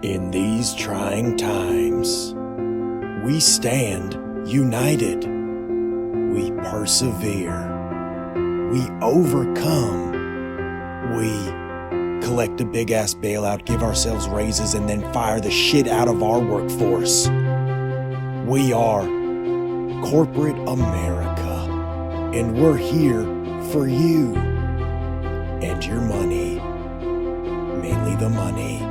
In these trying times, we stand united. We persevere. We overcome. We collect a big-ass bailout, give ourselves raises, and then fire the shit out of our workforce. We are corporate America, and we're here for you and your money. Mainly the money.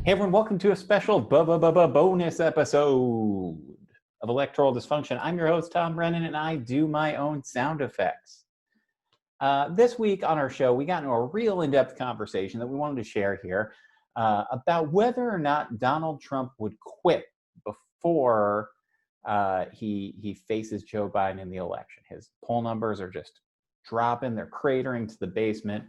Hey everyone, welcome to a special bonus episode of Electoral Dysfunction. I'm your host, Tom Brennan, and I do my own sound effects. This week on our show, we got into a real in-depth conversation that we wanted to share here about whether or not Donald Trump would quit before he faces Joe Biden in the election. His poll numbers are just dropping. They're cratering to the basement.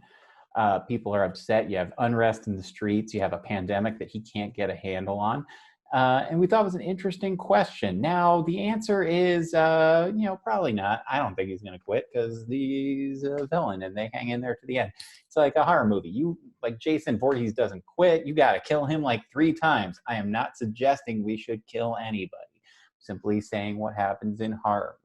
People are upset. You have unrest in the streets. You have a pandemic that he can't get a handle on. And we thought it was an interesting question. Now, the answer is, probably not. I don't think he's going to quit because he's a villain and they hang in there to the end. It's like a horror movie. Like Jason Voorhees doesn't quit. You got to kill him like 3 times. I am not suggesting we should kill anybody. Simply saying what happens in horror.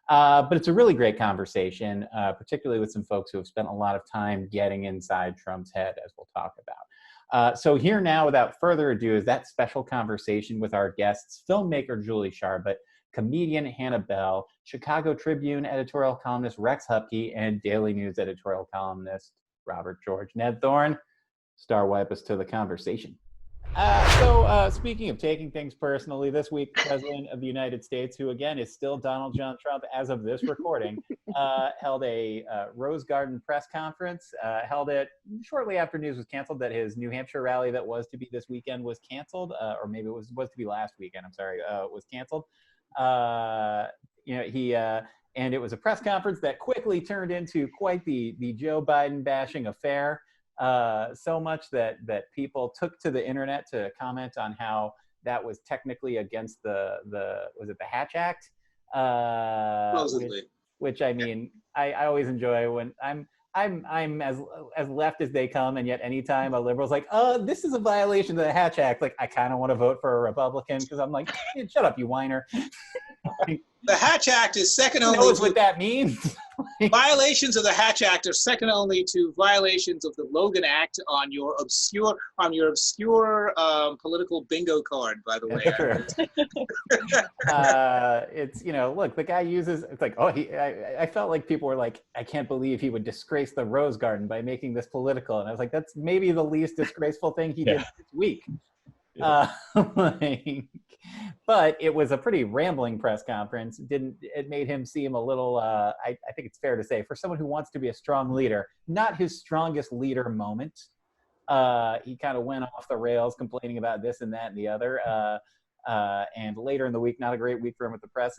But it's a really great conversation, particularly with some folks who have spent a lot of time getting inside Trump's head, as we'll talk about. So here now, without further ado, is that special conversation with our guests, filmmaker Julie Sharbut, comedian Hannah Bell, Chicago Tribune editorial columnist Rex Hupke, and Daily News editorial columnist Robert George. Ned Thorne, star wipe us to the conversation. So speaking of taking things personally, this week, the President of the United States, who again is still Donald John Trump as of this recording, held a Rose Garden press conference, held it shortly after news was canceled that his New Hampshire rally that was to be this weekend was canceled, or maybe it was to be last weekend, was canceled. And it was a press conference that quickly turned into quite the Joe Biden bashing affair. So much that people took to the internet to comment on how that was technically against the Hatch Act? Which I mean, I always enjoy when I'm as left as they come, and yet anytime a liberal's like, oh, this is a violation of the Hatch Act, like I kind of want to vote for a Republican because I'm like, shut up, you whiner. The Hatch Act is second only. Knows what that means. Violations of the Hatch Act are second only to violations of the Logan Act on your obscure political bingo card. By the way, it's look, the guy uses. It's like, oh, I felt like people were like, I can't believe he would disgrace the Rose Garden by making this political, and I was like, that's maybe the least disgraceful thing he did this week. Yeah. But it was a pretty rambling press conference. It made him seem a little, I think it's fair to say, for someone who wants to be a strong leader, not his strongest leader moment. He kind of went off the rails complaining about this and that and the other. And later in the week, not a great week for him with the press,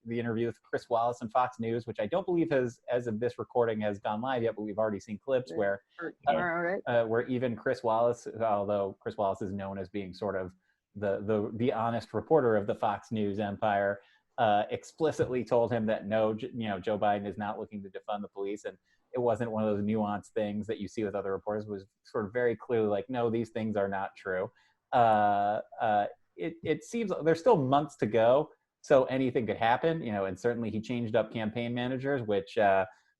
the interview with Chris Wallace on Fox News, which I don't believe has, as of this recording, has gone live yet, but we've already seen clips where even Chris Wallace, although Chris Wallace is known as being sort of the honest reporter of the Fox News empire, explicitly told him that no, Joe Biden is not looking to defund the police, and it wasn't one of those nuanced things that you see with other reporters. It was sort of very clearly like, no, these things are not true. It seems there's still months to go, so anything could happen, and certainly he changed up campaign managers, which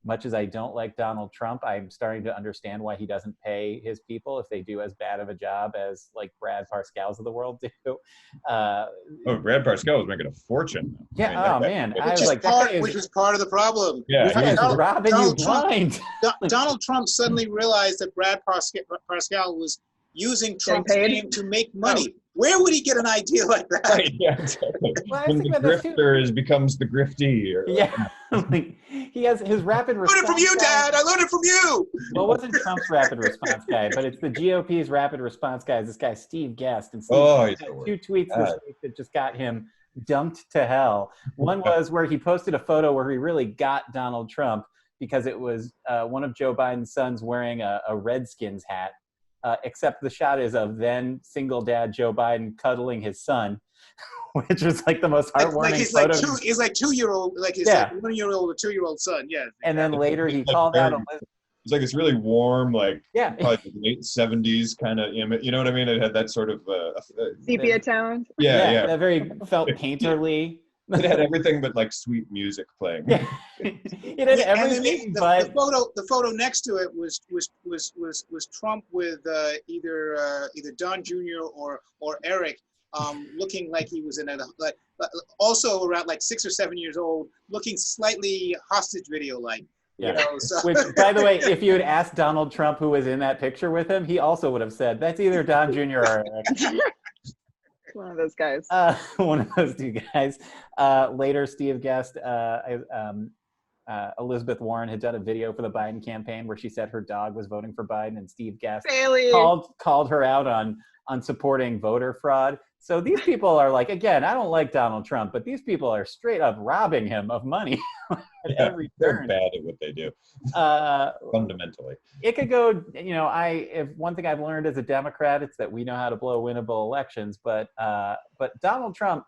much as I don't like Donald Trump, I'm starting to understand why he doesn't pay his people if they do as bad of a job as like Brad Parscale's of the world do. Brad Parscale was making a fortune. Yeah. Man, I was like, which was part of the problem. Yeah, he's robbing you blind. Donald Trump suddenly realized that Brad Parscale was using Trump's name to make money. Where would he get an idea like that? Right, yeah, exactly. Well, I When think the about this too. grifter becomes the grifty. Or, Yeah, like, he has his rapid I response. learned it from you, guy- Dad. I learned it from you. Well, it wasn't Trump's rapid response guy, but it's the GOP's rapid response guy. This guy, Steve Guest. And Steve Oh, Guest he's had the two tweets this week that just got him dumped to hell. One was where he posted a photo where he really got Donald Trump because it was one of Joe Biden's sons wearing a Redskins hat, except the shot is of then single dad Joe Biden cuddling his son, which was like the most heartwarming photo. He's like 2-year-old, like his like 1-year-old or 2-year-old son. Yeah. And then later he It's like called out very- Elizabeth. It's like this really warm, like Yeah. probably late 70s kind of image. You know what I mean? It had that sort of Sepia tones. yeah. That very felt painterly. It had everything but like sweet music playing. Yeah. It had everything but the photo next to it was Trump with either Don Jr. or Eric, looking like he was in a like also around like 6 or 7 years old, looking slightly hostage video like. yeah. You know, so. Which, by the way, if you had asked Donald Trump who was in that picture with him, he also would have said that's either Don Jr. or Eric. One of those guys. One of those two guys. Later, Steve Guest, Elizabeth Warren had done a video for the Biden campaign where she said her dog was voting for Biden, and Steve Guest Bailey. called her out on supporting voter fraud. So these people are like, again, I don't like Donald Trump, but these people are straight up robbing him of money at every They're turn. bad at what they do, fundamentally. It could go, if one thing I've learned as a Democrat, it's that we know how to blow winnable elections, but Donald Trump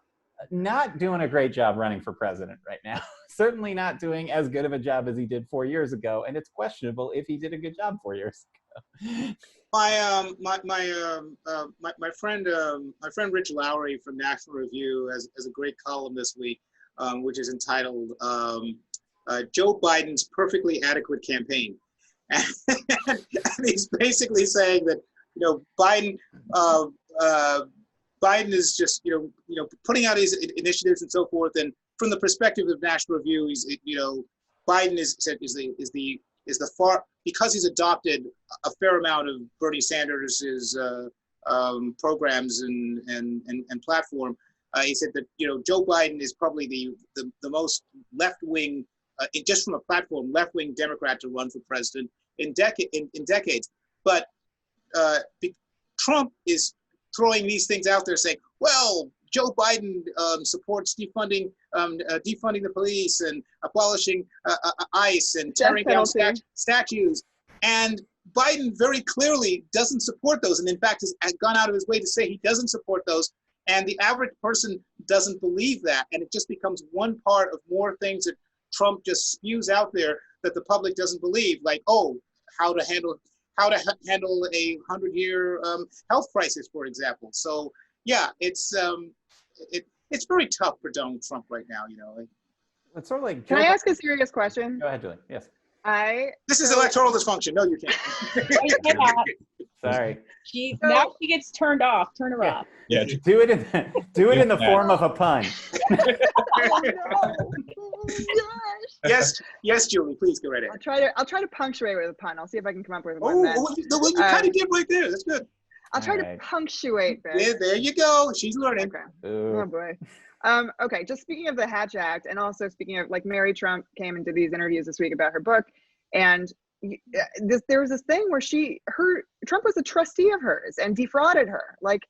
not doing a great job running for president right now. Certainly not doing as good of a job as he did 4 years ago, and it's questionable if he did a good job 4 years ago. My friend Rich Lowry from National Review has a great column this week, which is entitled "Joe Biden's Perfectly Adequate Campaign," and he's basically saying that Biden is just putting out his initiatives and so forth, and from the perspective of National Review, Biden is the far, because he's adopted a fair amount of Bernie Sanders' programs and platform. He said that Joe Biden is probably the most left-wing, just from a platform, left-wing Democrat to run for president in decades. But Trump is throwing these things out there, saying, "Well, Joe Biden supports defunding the police and abolishing ICE and tearing down statues." And Biden very clearly doesn't support those, and in fact has gone out of his way to say he doesn't support those. And the average person doesn't believe that, and it just becomes one part of more things that Trump just spews out there that the public doesn't believe, like how to handle a 100-year health crisis, for example. So yeah, it's very tough for Donald Trump right now. It's sort of like. Can I ask a serious question? Go ahead, Julie. Yes. This is electoral dysfunction. No, you can't. Sorry. Now she gets turned off. Turn her off. Yeah, Do it in the form of a pun. Oh, no. Yes, Julie, please go right ahead. I'll try to punctuate with a pun. I'll see if I can come up with Oh, one. Then. well, you kind of did right there. That's good. I'll try Alright. to punctuate this. Yeah, there you go. She's learning. Okay. Ooh. Oh boy. Okay, just speaking of the Hatch Act, and also speaking of, like, Mary Trump came into these interviews this week about her book, and there was this thing where Trump was a trustee of hers and defrauded her. Like,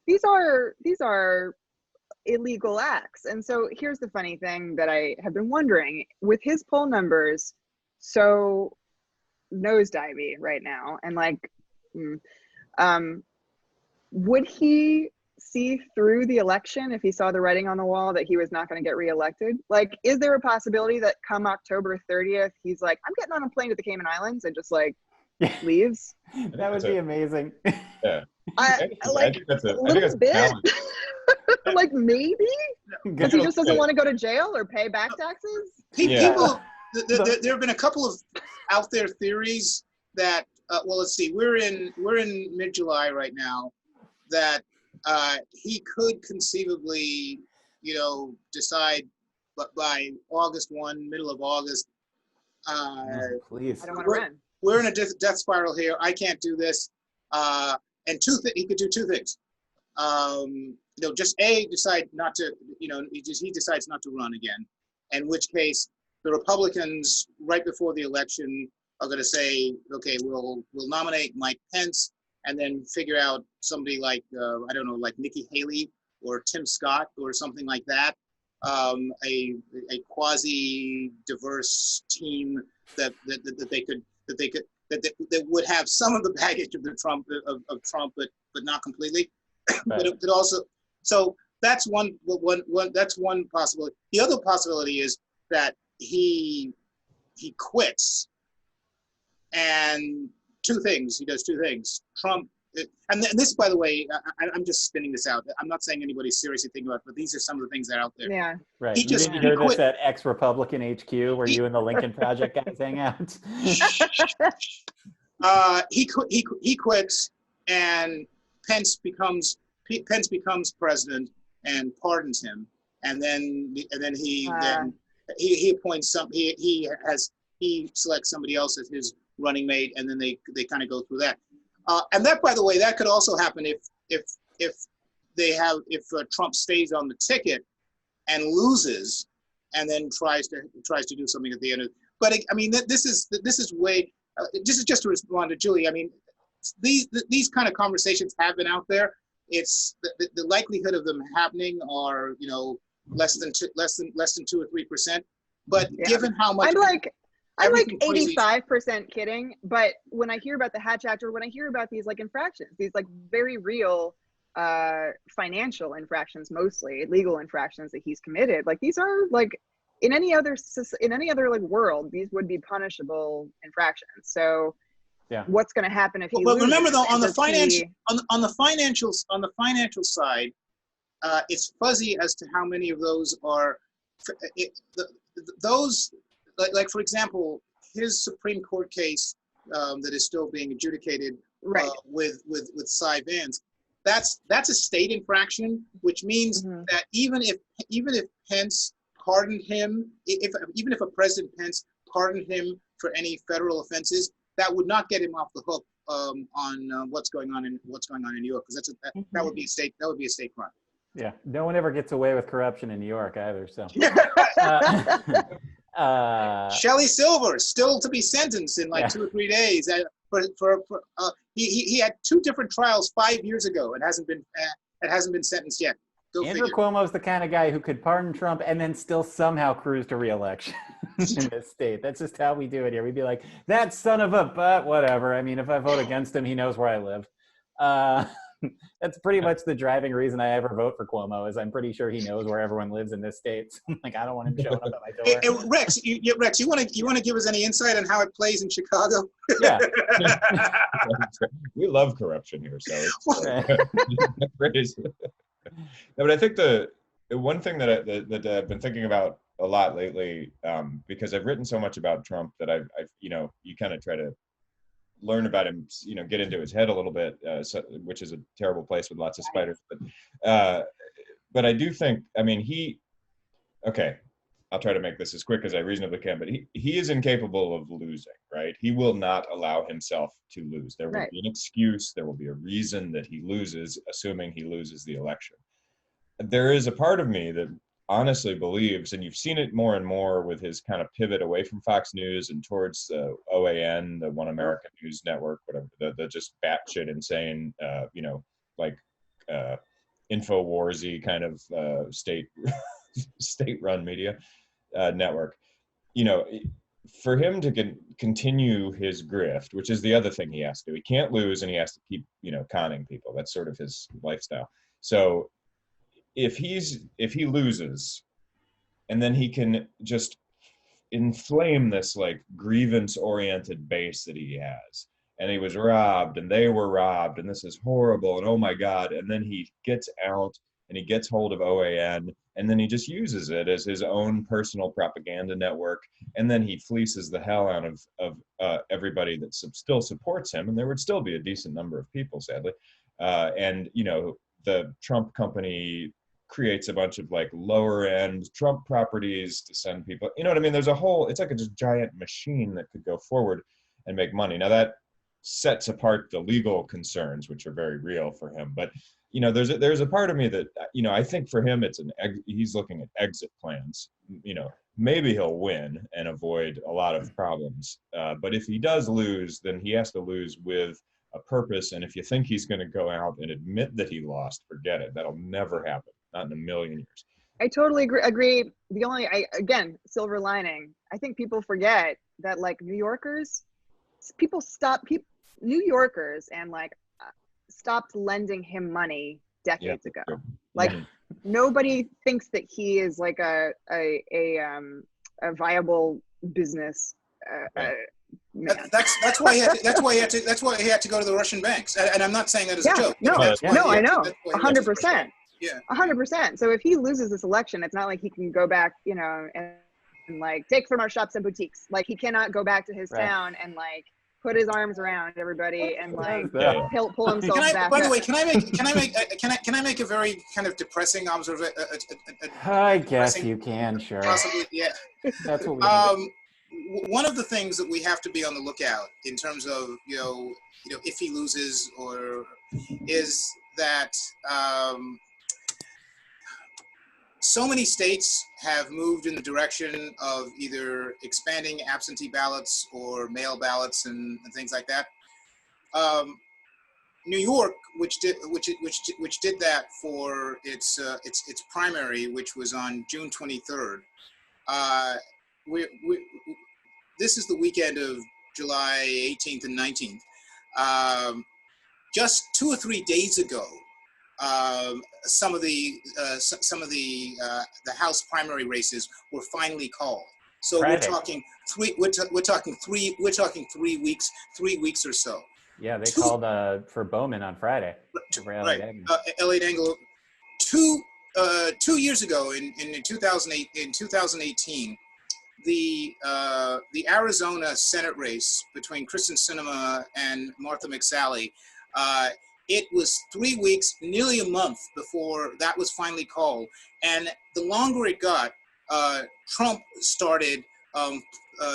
these are illegal acts. And so here's the funny thing that I have been wondering, with his poll numbers so nosedivey right now, and would he see through the election if he saw the writing on the wall that he was not going to get reelected? Like, is there a possibility that come October 30th, he's like, I'm getting on a plane to the Cayman Islands, and just leaves? That would be amazing. yeah. I I think that's a I think that's little bit. talent. Like, maybe? Because he just doesn't Yeah. want to go to jail or pay back taxes? Yeah. People, there have been a couple of out there theories that, well, let's see, we're in mid-July right now, that he could conceivably, decide, but by August 1, middle of August, Please. I don't want to run. we're in a death spiral here. I can't do this. And he could do two things. just decide not to, he decides not to run again, in which case the Republicans right before the election are going to say, okay, we'll nominate Mike Pence, and then figure out somebody like I don't know, like Nikki Haley or Tim Scott or something like that, a quasi-diverse team that would have some of the baggage of the Trump, but not completely. But it could also, so that's one possibility. The other possibility is that he quits, and he does two things. Trump, and this, by the way, I'm just spinning this out. I'm not saying anybody's seriously thinking about it, but these are some of the things that are out there. Yeah. Right. He You just- didn't hear he this quit. at ex-Republican HQ where you and the Lincoln Project guys hang out? He quits, and Pence becomes president and pardons him, and then he appoints he selects somebody else as his running mate, and then they kind of go through that. And that, by the way, that could also happen if Trump stays on the ticket and loses, and then tries to do something at the end of. But I mean, this is way. This is just to respond to Julie. I mean, these kind of conversations have been out there. It's the likelihood of them happening are less than 2 or 3%. But given how much I'm like everything crazy- 85% kidding, but when I hear about the Hatch Act, or when I hear about these like infractions, these like very real financial infractions, mostly legal infractions that he's committed, like these are like in any other like world, these would be punishable infractions. So what's going to happen if he But loses? remember though, on the financial side, it's fuzzy as to how many of those are those. Like for example, his Supreme Court case that is still being adjudicated with Cy Vance, that's a state infraction, which means that even if Pence pardoned him, even if a President Pence pardoned him for any federal offenses, that would not get him off the hook on what's going on in New York, because that would be a state crime. Yeah, no one ever gets away with corruption in New York either. So. Shelley Silver still to be sentenced in 2 or 3 days. He had 2 different trials 5 years ago and hasn't been sentenced yet. Go Andrew figure. Cuomo's the kind of guy who could pardon Trump and then still somehow cruise to re-election in this state. That's just how we do it here. We'd be like, that son of a but whatever. I mean, if I vote against him, he knows where I live. That's pretty much the driving reason I ever vote for Cuomo, is I'm pretty sure he knows where everyone lives in this state. So like, I don't want him showing up at my door. Hey, Rex, you want to give us any insight on how it plays in Chicago? Yeah. We love corruption here, so it's crazy. No, but I think the one thing that I've been thinking about a lot lately, because I've written so much about Trump that I've you kind of try to learn about him, get into his head a little bit, which is a terrible place with lots of spiders. But I do think, I mean, I'll try to make this as quick as I reasonably can, but he is incapable of losing, right? He will not allow himself to lose. There will be an excuse. There will be a reason that he loses, assuming he loses the election. There is a part of me that honestly believes, and you've seen it more and more with his kind of pivot away from Fox News and towards the OAN, the One American News Network, whatever, the just batshit insane, InfoWarsy kind of state-run media network. For him to continue his grift, which is the other thing he has to do, he can't lose, and he has to keep conning people. That's sort of his lifestyle. So if he loses, and then he can just inflame this like grievance-oriented base that he has, and he was robbed, and they were robbed, and this is horrible, and oh my God, and then he gets out and he gets hold of OAN, and then he just uses it as his own personal propaganda network, and then he fleeces the hell out of everybody that still supports him, and there would still be a decent number of people, sadly, and the Trump company creates a bunch of like lower end Trump properties to send people, what I mean? There's it's like a just giant machine that could go forward and make money. Now that sets apart the legal concerns, which are very real for him. But there's a part of me that, I think for him he's looking at exit plans. Maybe he'll win and avoid a lot of problems. But if he does lose, then he has to lose with a purpose. And if you think he's going to go out and admit that he lost, forget it. That'll never happen. Not in a million years. I totally agree. The only, again, silver lining, I think people forget that like New Yorkers and like stopped lending him money decades ago. Like nobody thinks that he is like a viable business man. That's why he had to go to the Russian banks. And I'm not saying that as a joke. No, I know, 100%. Yeah, 100%. So if he loses this election, it's not like he can go back, and like take from our shops and boutiques. Like he cannot go back to his town and like put his arms around everybody and like he'll pull himself back. By the way, can I make a very kind of depressing observation? I guess you can, sure. Possibly, yeah. That's what we one of the things that we have to be on the lookout in terms of if he loses is that so many states have moved in the direction of either expanding absentee ballots or mail ballots and things like that. New York, which did that for its primary, which was on June 23rd. This is the weekend of July 18th and 19th. Just 2 or 3 days ago, some of the House primary races were finally called. So Friday. we're talking 3 weeks or so. Yeah, they called for Bowman on Friday. Right, Elliot Engel. 2 years ago, in 2018, the Arizona Senate race between Kristen Sinema and Martha McSally. It was 3 weeks, nearly a month before that was finally called. And the longer it got, Trump started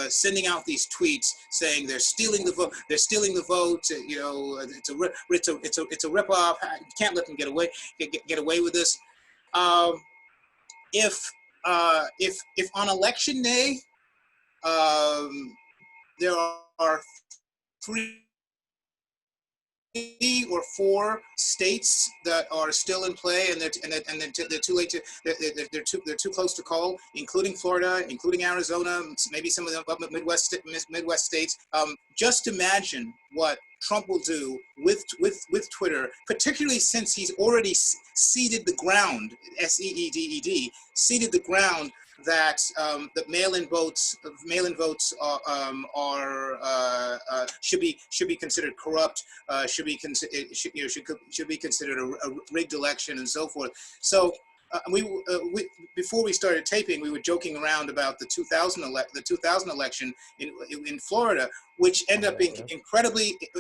sending out these tweets saying they're stealing the vote. They're stealing the vote. It's a ripoff. You can't let them get away with this. If on election day there are 3 or 4 states that are still in play, and they're too late to they're too close to call, including Florida, including Arizona, maybe some of the Midwest states. Just imagine what Trump will do with Twitter, particularly since he's already seeded the ground, SEEDED, seeded the ground that that mail-in votes should be considered corrupt, should be considered a rigged election, and so forth. So we before we started taping, we were joking around about the 2000 election in Florida, which ended up being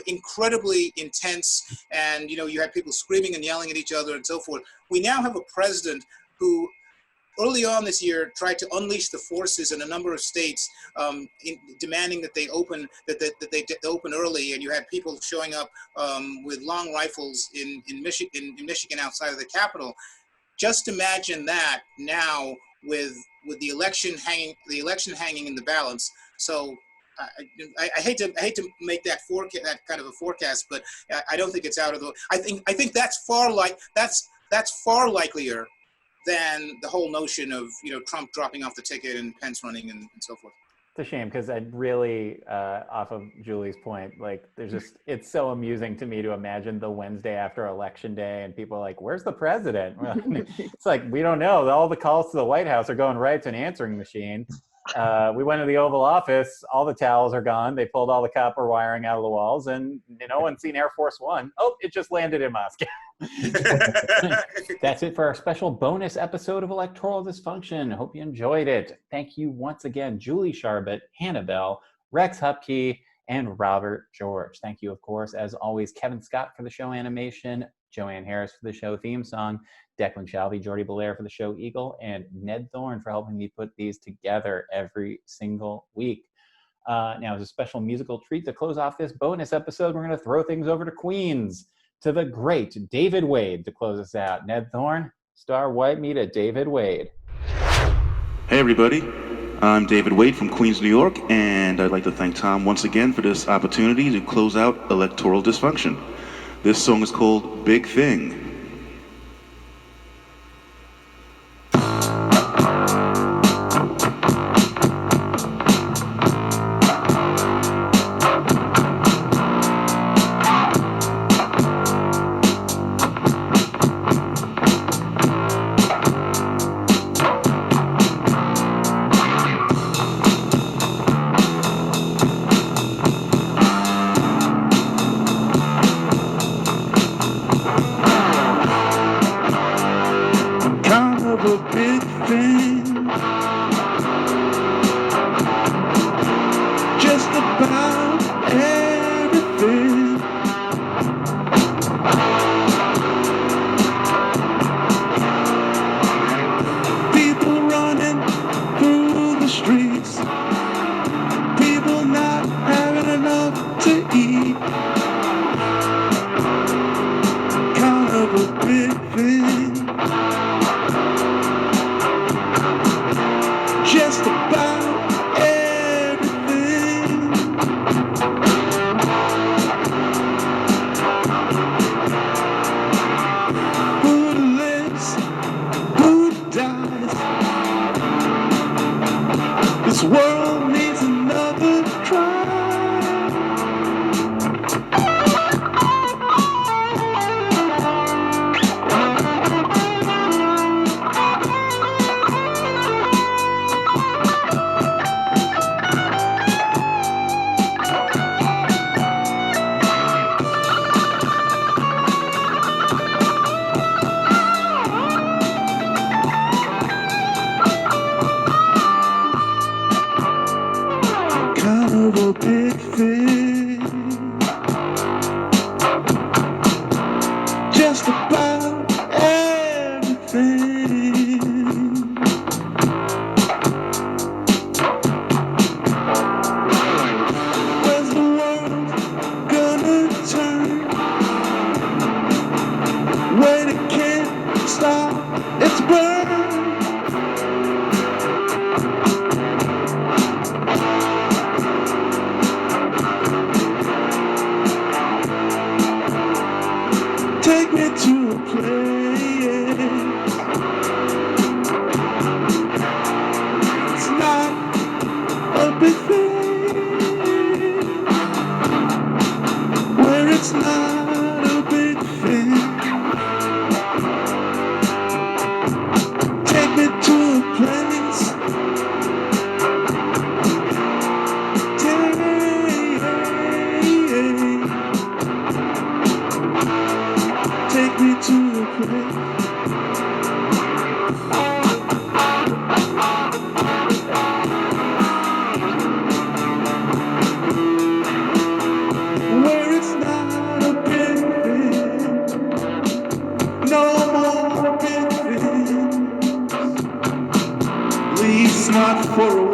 incredibly intense, and you had people screaming and yelling at each other and so forth. We now have a president who early on this year tried to unleash the forces in a number of states, demanding that they open early, and you had people showing up with long rifles in Michigan outside of the Capitol. Just imagine that now with the election hanging in the balance. So I hate to make that kind of a forecast, but I don't think it's out of the. I think that's far likelier than the whole notion of Trump dropping off the ticket and Pence running and so forth. It's a shame because I really, off of Julie's point, like it's so amusing to me to imagine the Wednesday after election day and people are like, where's the president? Well, it's like, we don't know. All the calls to the White House are going right to an answering machine. We went to the Oval Office, all the towels are gone. They pulled all the copper wiring out of the walls, and no one's seen Air Force One. Oh, it just landed in Moscow. That's it for our special bonus episode of Electoral Dysfunction. Hope you enjoyed it. Thank you once again, Julie Sharbut, Hannah Bell, Rex Hupke, and Robert George. Thank you, of course, as always, Kevin Scott for the show animation, Joanne Harris for the show theme song, Declan Shalvey, Jordy Belair for the show Eagle, and Ned Thorne for helping me put these together every single week. Now, as a special musical treat to close off this bonus episode, we're going to throw things over to Queens. to the great David Wade to close us out. Ned Thorne, Star White, meet a David Wade. Hey everybody, I'm David Wade from Queens, New York, and I'd like to thank Tom once again for this opportunity to close out Electoral Dysfunction. This song is called Big Thing. Not for